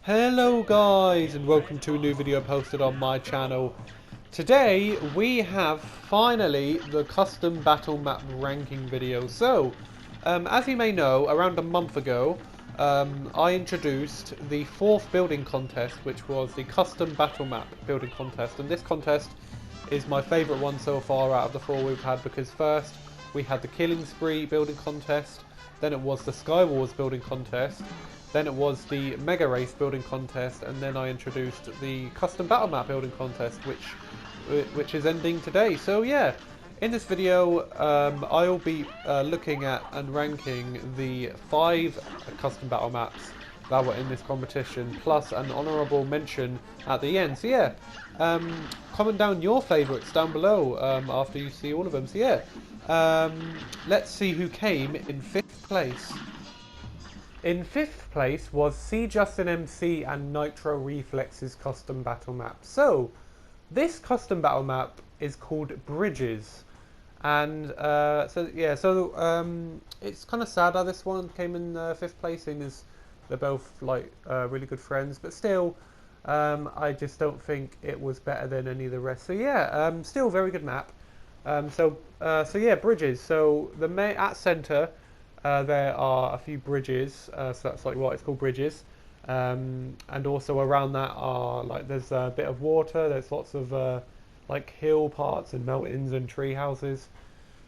Hello guys and welcome to a new video posted on my channel. Today we have finally the custom battle map ranking video. As you may know, around a month ago I introduced the fourth building contest, which was the custom battle map building contest, and this contest is my favourite one so far out of the four we've had, because first we had the Killing Spree building contest, then it was the Sky Wars building contest, then it was the Mega Race building contest, and then I introduced the custom battle map building contest, which is ending today. So yeah, in this video I'll be looking at and ranking the 5 custom battle maps that were in this competition, plus an honourable mention at the end. So yeah, comment down your favourites down below after you see all of them. So yeah, let's see who came in 5th place. In 5th place was Cjustinmc and Nitro Reflex's custom battle map. So, this custom battle map is called Bridges. And it's kind of sad how this one came in 5th place, seeing as they're both like really good friends. But still, I just don't think it was better than any of the rest. So yeah, still very good map. So yeah, Bridges. So at centre, there are a few bridges, so that's like what it's called, bridges. And also around that are there's a bit of water. There's lots of like hill parts and mountains and tree houses.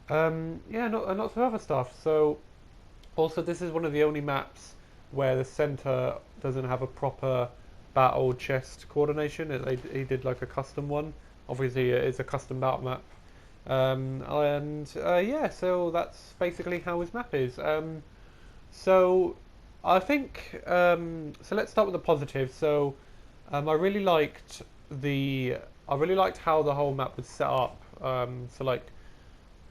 Yeah, and lots of other stuff. So also this is one of the only maps where the centre doesn't have a proper battle chest coordination. He did like a custom one. Obviously, it is a custom battle map. Yeah, so that's basically how his map is. So I think so. Let's start with the positives. So I really liked how the whole map was set up. So like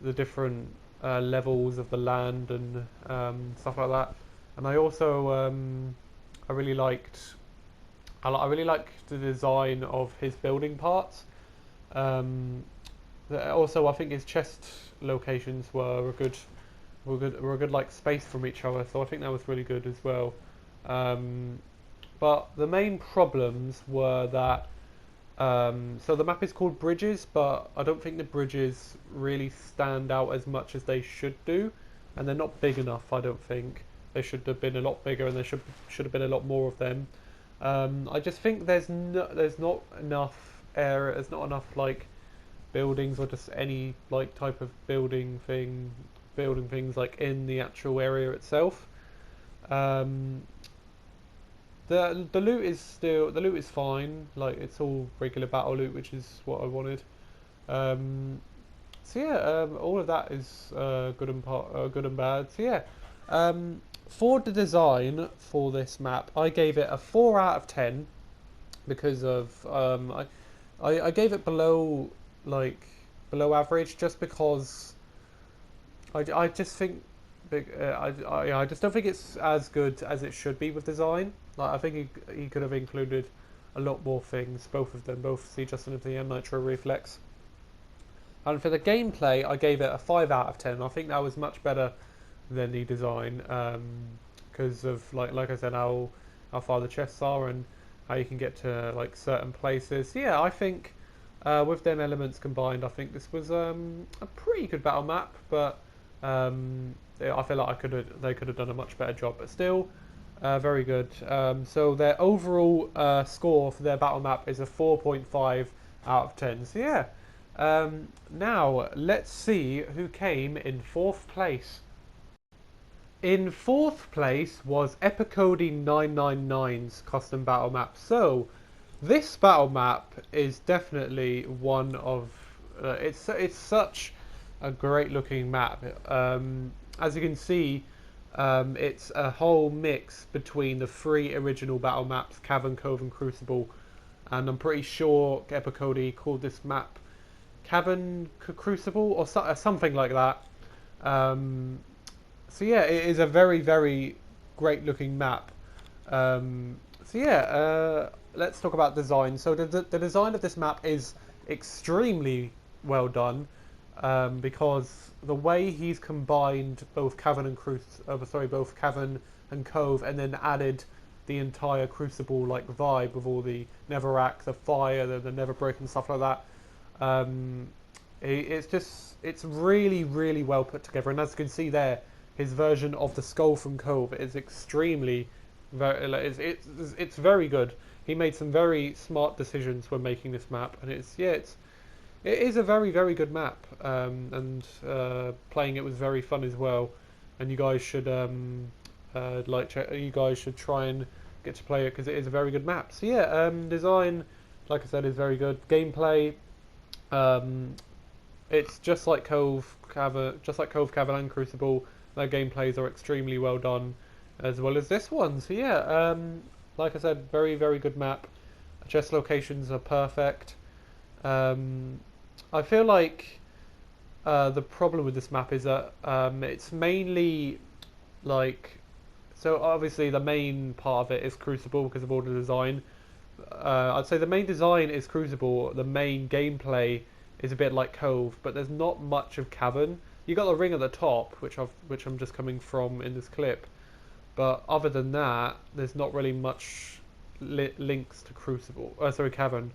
the different levels of the land and stuff like that. And I also I really liked the design of his building parts. Also, I think his chest locations were a good like space from each other, so I think that was really good as well. But the main problems were that so the map is called Bridges, but I don't think the bridges really stand out as much as they should do, and they're not big enough. I don't think they should have been a lot bigger, and there should have been a lot more of them. I just think there's not enough area. There's not enough like buildings or just any like type of building things like in the actual area itself. The loot is fine, like it's all regular battle loot, which is what I wanted. So yeah, all of that is good and bad. So yeah, for the design for this map, I gave it a 4 out of 10 because of I gave it below average, just because I just think I just don't think it's as good as it should be with design. Like I think he could have included a lot more things, both of them, both Cjustinmc and Nitro Reflex. And for the gameplay, I gave it a 5 out of 10. I think that was much better than the design, because of like I said, how far the chests are and how you can get to like certain places. So yeah, I think with them elements combined, I think this was a pretty good battle map, but I feel like they could have done a much better job, but still very good. So their overall score for their battle map is a 4.5 out of 10. So yeah, now let's see who came in 4th place. In 4th place was Epicody 999's custom battle map. So this battle map is definitely one of it's such a great looking map. As you can see, it's a whole mix between the 3 original battle maps, Cavern, Cove and Crucible, and I'm pretty sure Epicody called this map Cavern Crucible or something like that. So yeah, it is a very, very great looking map. So yeah, let's talk about design. So the design of this map is extremely well done, because the way he's combined both Cavern and both Cavern and Cove, and then added the entire Crucible like vibe with all the Netherrack, the fire, the never broken stuff like that. Um, it's really really well put together, and as you can see there, his version of the skull from Cove is extremely very it's very good. He made some very smart decisions when making this map, and it is a very very good map, and playing it was very fun as well. And you guys should you guys should try and get to play it because it is a very good map. So yeah, design, like I said, is very good. Gameplay, um, it's just like Cove Cavern and Crucible. Their gameplays are extremely well done, as well as this one. So yeah, like I said, very very good map. Chest locations are perfect. Um, I feel like the problem with this map is that it's mainly like, so obviously the main part of it is Crucible because of all the design. I'd say the main design is Crucible. The main gameplay is a bit like Cove, but there's not much of Cavern. You got the ring at the top, which I'm just coming from in this clip. But other than that, there's not really much links to Crucible. Sorry, Cavern.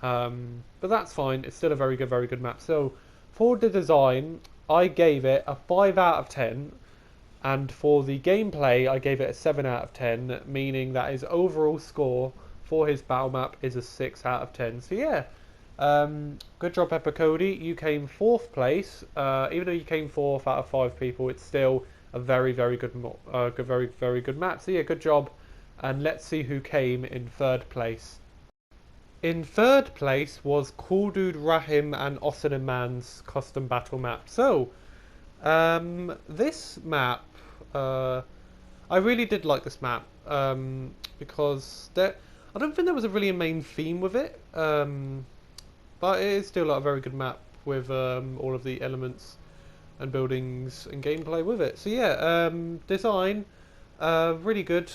But that's fine. It's still a very good map. So for the design, I gave it a 5 out of 10. And for the gameplay, I gave it a 7 out of 10, meaning that his overall score for his battle map is a 6 out of 10. So yeah, good job, Pepper Cody. You came 4th place. Even though you came 4th out of 5 people, it's still a very good, very good map. So yeah, good job. And let's see who came in 3rd place. In 3rd place was Coolduderaahim and Oseneman's custom battle map. So this map, I really did like this map because I don't think there was really a main theme with it, but it is still a very good map with all of the elements and buildings and gameplay with it. So yeah, design, really good.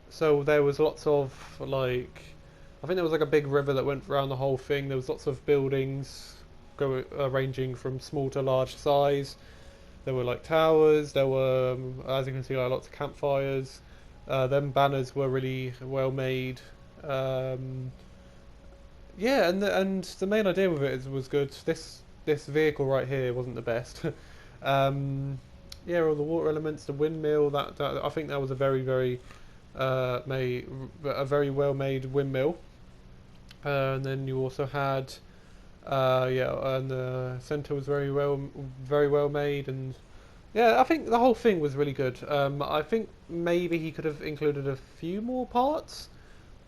So there was lots of like, I think there was like a big river that went around the whole thing. There was lots of buildings ranging from small to large size. There were like towers. There were, as you can see, like lots of campfires. Them banners were really well made. Yeah, and the main idea with it was good. This vehicle right here wasn't the best. Yeah, all the water elements, the windmill. That I think that was a very well made windmill. And then you also had. Yeah, and the center was very well made, and yeah, I think the whole thing was really good. I think maybe he could have included a few more parts,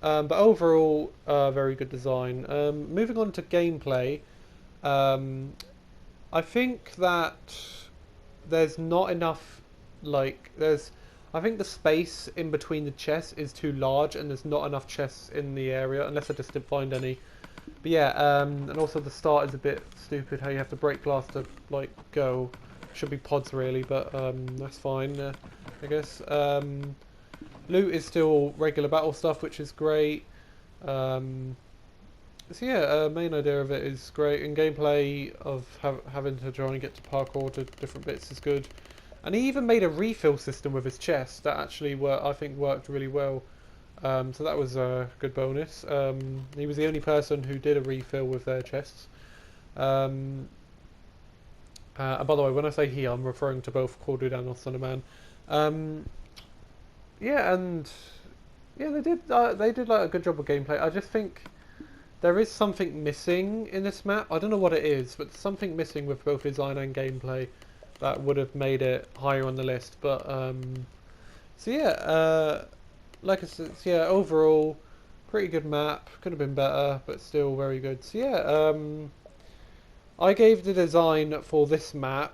but overall, very good design. Moving on to gameplay, I think that there's not enough, I think the space in between the chests is too large, and there's not enough chests in the area, unless I just didn't find any. But yeah, and also the start is a bit stupid, how you have to break glass to like go. Should be pods really, but that's fine, I guess. Loot is still regular battle stuff, which is great. So yeah, main idea of it is great, and gameplay of having to try and get to parkour to different bits is good. And he even made a refill system with his chest that actually I think worked really well. So that was a good bonus. He was the only person who did a refill with their chests. And by the way, when I say he, I'm referring to both Cordud and Oseneman. Yeah, and yeah, they did like a good job of gameplay. I just think there is something missing in this map. I don't know what it is, but something missing with both design and gameplay that would have made it higher on the list. But so yeah. Like I said, yeah, overall, pretty good map. Could have been better, but still very good. So yeah, I gave the design for this map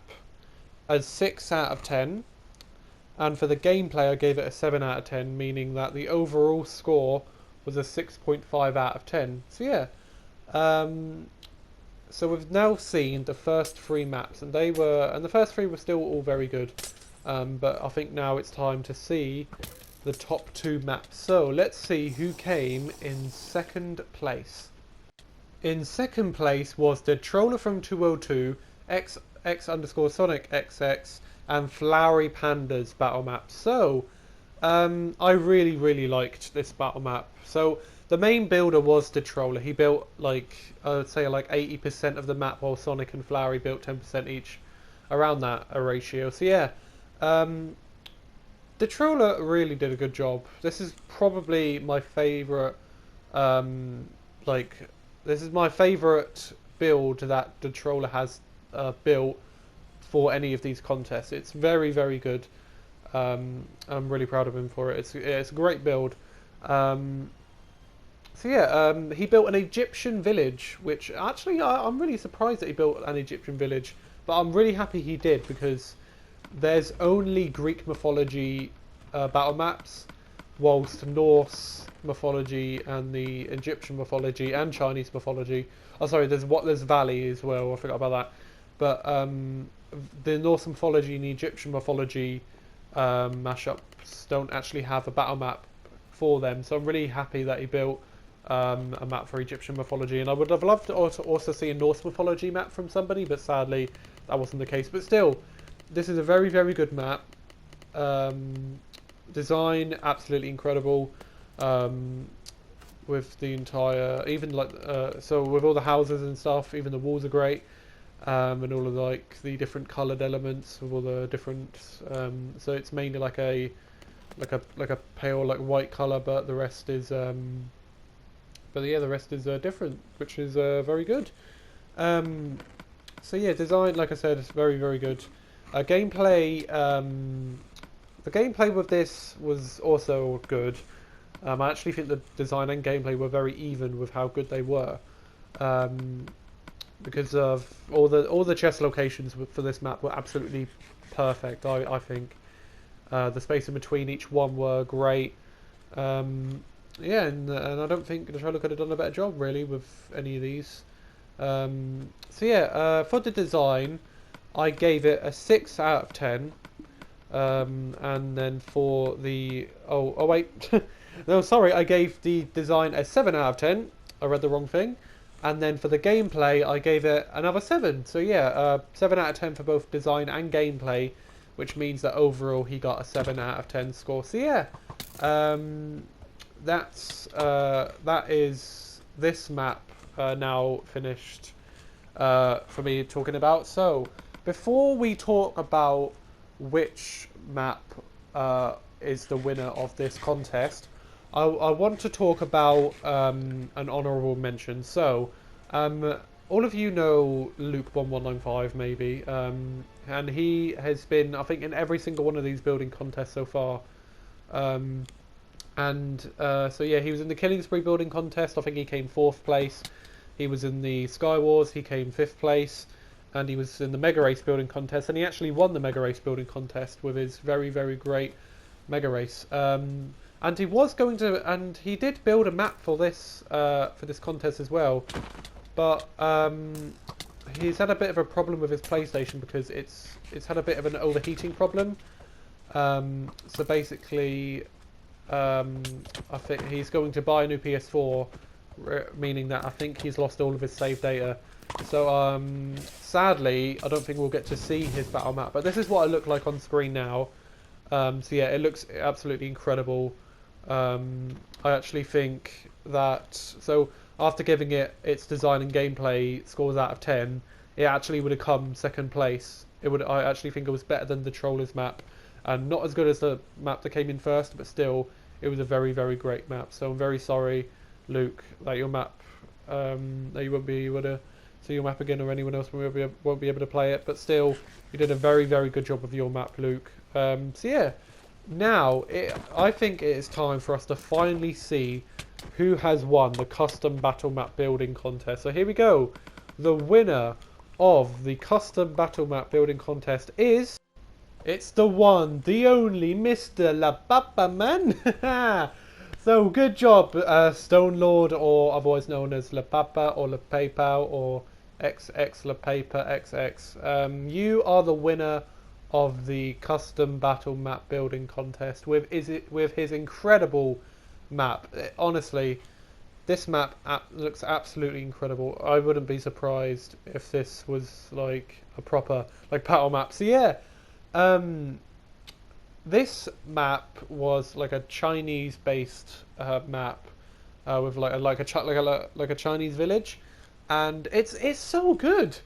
a 6 out of 10. And for the gameplay, I gave it a 7 out of 10, meaning that the overall score was a 6.5 out of 10. So yeah, so we've now seen the first 3 maps, and the first 3 were still all very good. But I think now it's time to see the top 2 maps. So let's see who came in 2nd place. In 2nd place was the Troller from 202, X_Sonic XX, and Flowery Pandas battle map. So I really liked this battle map. So the main builder was the Troller. He built like I'd say like 80% of the map, while Sonic and Flowery built 10% each, around that a ratio. So yeah, um, the Troller really did a good job. This is probably my favorite. Um, like this is my favorite build that the Troller has built for any of these contests. It's very good. I'm really proud of him for it. It's a great build. Um, he built an Egyptian village, which actually I'm really surprised that he built an Egyptian village, but I'm really happy he did because there's only Greek mythology battle maps, whilst Norse mythology and the Egyptian mythology and Chinese mythology. Oh, sorry, there's Valley as well. I forgot about that, but the Norse mythology and the Egyptian mythology mashups don't actually have a battle map for them. So I'm really happy that he built a map for Egyptian mythology, and I would have loved to also see a Norse mythology map from somebody, but sadly that wasn't the case. But still, this is a very good map. Design absolutely incredible. With the entire, even like so with all the houses and stuff, even the walls are great. And all of like the different coloured elements with all the different. So it's mainly like a pale like white colour, but the rest is the rest is different, which is very good. So yeah, design, like I said, is very good. Gameplay, the gameplay with this was also good. I actually think the design and gameplay were very even with how good they were. Because of all the chest locations for this map were absolutely perfect. I think the space in between each one were great. Yeah, and I don't think the trailer could have done a better job really with any of these. So yeah, for the design, I gave it a 6 out of 10. And then for the oh wait, no sorry, I gave the design a 7 out of 10. I read the wrong thing. And then for the gameplay, I gave it another 7. So yeah, 7 out of 10 for both design and gameplay, which means that overall he got a 7 out of 10 score. So yeah, that is this map now finished for me talking about. So before we talk about which map is the winner of this contest, I want to talk about an honourable mention. So, all of you know Luke1195 maybe, and he has been, I think, in every single one of these building contests so far. So yeah, he was in the Killing Spree building contest. I think he came 4th place. He was in the Sky Wars. He came 5th place. And he was in the Mega Race building contest, and he actually won the Mega Race building contest with his very great Mega Race. And he was going to, and he did build a map for this contest as well, but he's had a bit of a problem with his PlayStation because it's had a bit of an overheating problem. So basically, I think he's going to buy a new PS4, meaning that I think he's lost all of his save data. So sadly, I don't think we'll get to see his battle map. But this is what it looked like on screen now. So yeah, it looks absolutely incredible. I actually think that, so after giving it its design and gameplay scores out of 10, it actually would have come 2nd place. I actually think it was better than the Trollers map, and not as good as the map that came in 1st, but still, it was a very great map. So I'm very sorry, Luke, that your map, that you won't be able to see your map again, or anyone else won't be able to play it. But still, you did a very good job with your map, Luke. So yeah. Now, I think it is time for us to finally see who has won the custom battle map building contest. So here we go. The winner of the custom battle map building contest is... It's the one, the only Mr. La Papa Man. So good job, Stone Lord, or otherwise known as La Papa or La PayPal or XX La Paper XX. You are the winner of the custom battle map building contest with his incredible map. Honestly, this map looks absolutely incredible. I wouldn't be surprised if this was like a proper like battle map. So yeah, this map was like a Chinese-based map with like a Chinese village, and it's so good.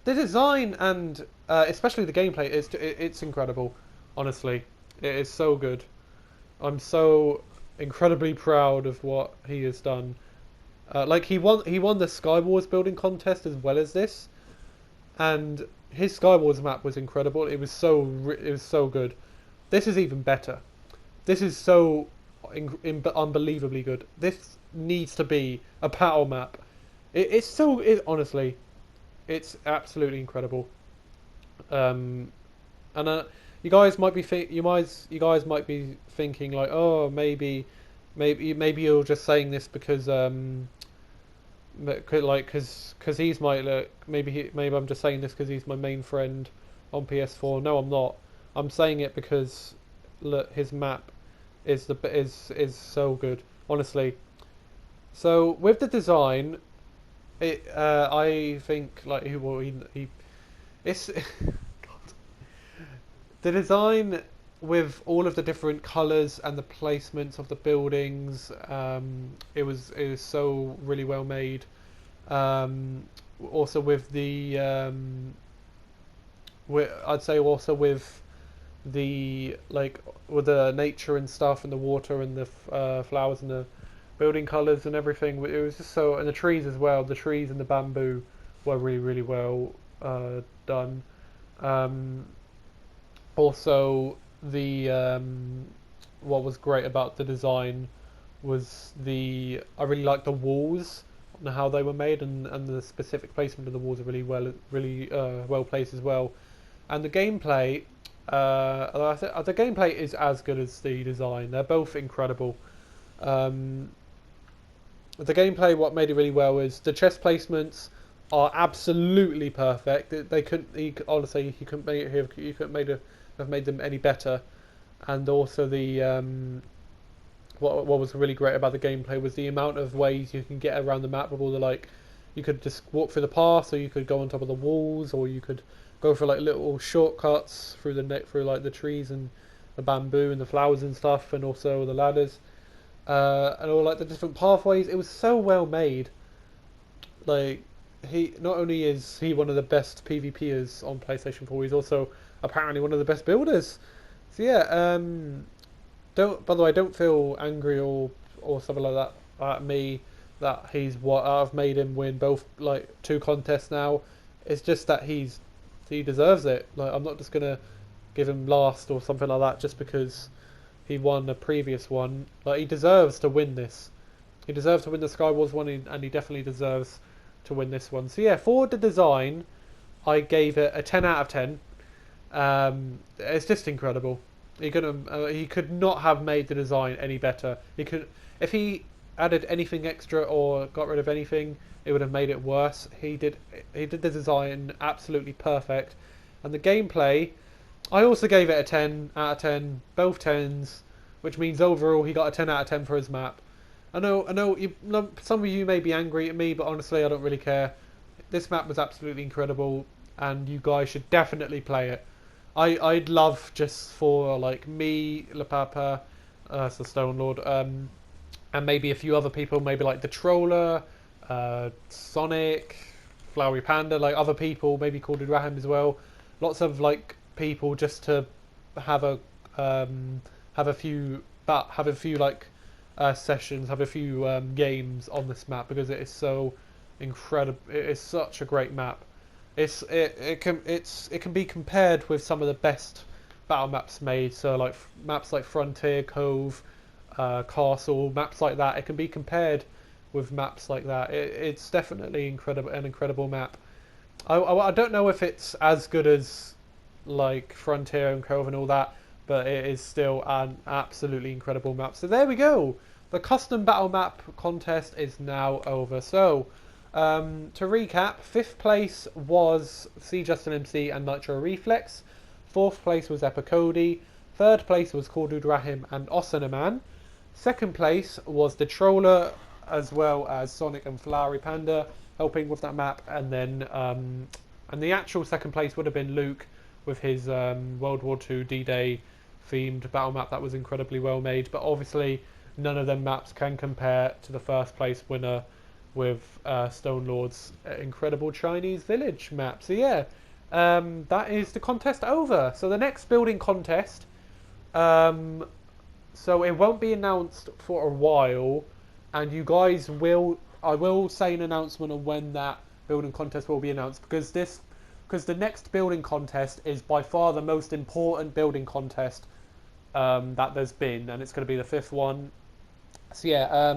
The design and especially the gameplay it's incredible. Honestly, it is so good. I'm so incredibly proud of what he has done. Like he won the Skywars building contest as well as this, and his Skywars map was incredible. It was so good. This is even better. This is so unbelievably good. This needs to be a battle map. Honestly, it's absolutely incredible. Um, and you guys might be you guys might be thinking like, oh, maybe you're just saying this because because he's my maybe I'm just saying this because he's my main friend on PS4. No, I'm not. I'm saying it because look, his map is so good, honestly. So with the design, I think like he it's the design with all of the different colours and the placements of the buildings. It was so really well made. Also with the I'd say also with the like with the nature and stuff and the water and the flowers and the building colours and everything. It was just so, and the trees as well. The trees and the bamboo were really well done. Um, Also, the what was great about the design was I really liked the walls and how they were made, and the specific placement of the walls are really well placed as well. And the gameplay, the gameplay is as good as the design. They're both incredible. Um, the gameplay, what made it really well is the chest placements are absolutely perfect. They couldn't. Honestly, he couldn't make it. He couldn't have made them any better. And also the what was really great about the gameplay was the amount of ways you can get around the map with all the like. You could just walk through the path, or you could go on top of the walls, or you could go for like little shortcuts through through like the trees and the bamboo and the flowers and stuff, and also the ladders. And all like the different pathways. It was so well made. Like he not only is he one of the best PvPers on PlayStation 4, he's also apparently one of the best builders. So yeah, don't by the way, don't feel angry or something like that at me that I've made him win both like two contests now. It's just that he deserves it. Like I'm not just gonna give him last or something like that just because he won the previous one. Like he deserves to win this. He deserves to win the Skywars one, and he definitely deserves to win this one. So yeah, for the design, I gave it a 10 out of 10. It's just incredible. He could not have made the design any better. He could, if he added anything extra or got rid of anything, it would have made it worse. He did the design absolutely perfect, and the gameplay. I also gave it a 10 out of 10, both 10s, which means overall he got a 10 out of 10 for his map. I know. Some of you may be angry at me, but honestly, I don't really care. This map was absolutely incredible, and you guys should definitely play it. I'd love just for like me, Le Papa, so Stone Lord, and maybe a few other people, maybe like the Troller, Sonic, Flowery Panda, like other people, maybe Coolduderaahim as well. Lots of like people just to have a have a few like sessions, have a few games on this map because it is so incredible. It is such a great map. It can be compared with some of the best battle maps made. So like maps like Frontier, Cove, Castle, maps like that. It can be compared with maps like that. It's definitely an incredible map. I don't know if it's as good as like Frontier and Cove and all that, but it is still an absolutely incredible map. So there we go. The custom battle map contest is now over. So to recap, 5th place was Cjustinmc and Nitro Reflex. 4th place was Epicody. 3rd place was Coolduderaahim and Oseneman. 2nd place was the Troller as well as Sonic and Flowery Panda helping with that map, and then and the actual 2nd place would have been Luke with his World War II D-Day themed battle map that was incredibly well made. But obviously, none of them maps can compare to the first place winner with Stone Lord's incredible Chinese village map. So yeah, that is the contest over. So the next building contest, so it won't be announced for a while, and you guys I will say an announcement on when that building contest will be announced, because the next building contest is by far the most important building contest that there's been, and it's going to be the 5th one. So yeah,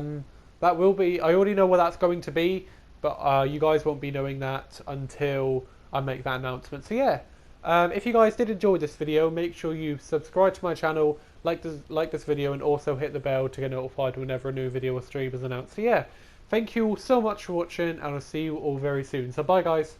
that will be. I already know what that's going to be, but you guys won't be knowing that until I make that announcement. So yeah, if you guys did enjoy this video, make sure you subscribe to my channel, like this video, and also hit the bell to get notified whenever a new video or stream is announced. So yeah, thank you all so much for watching, and I'll see you all very soon. So bye guys.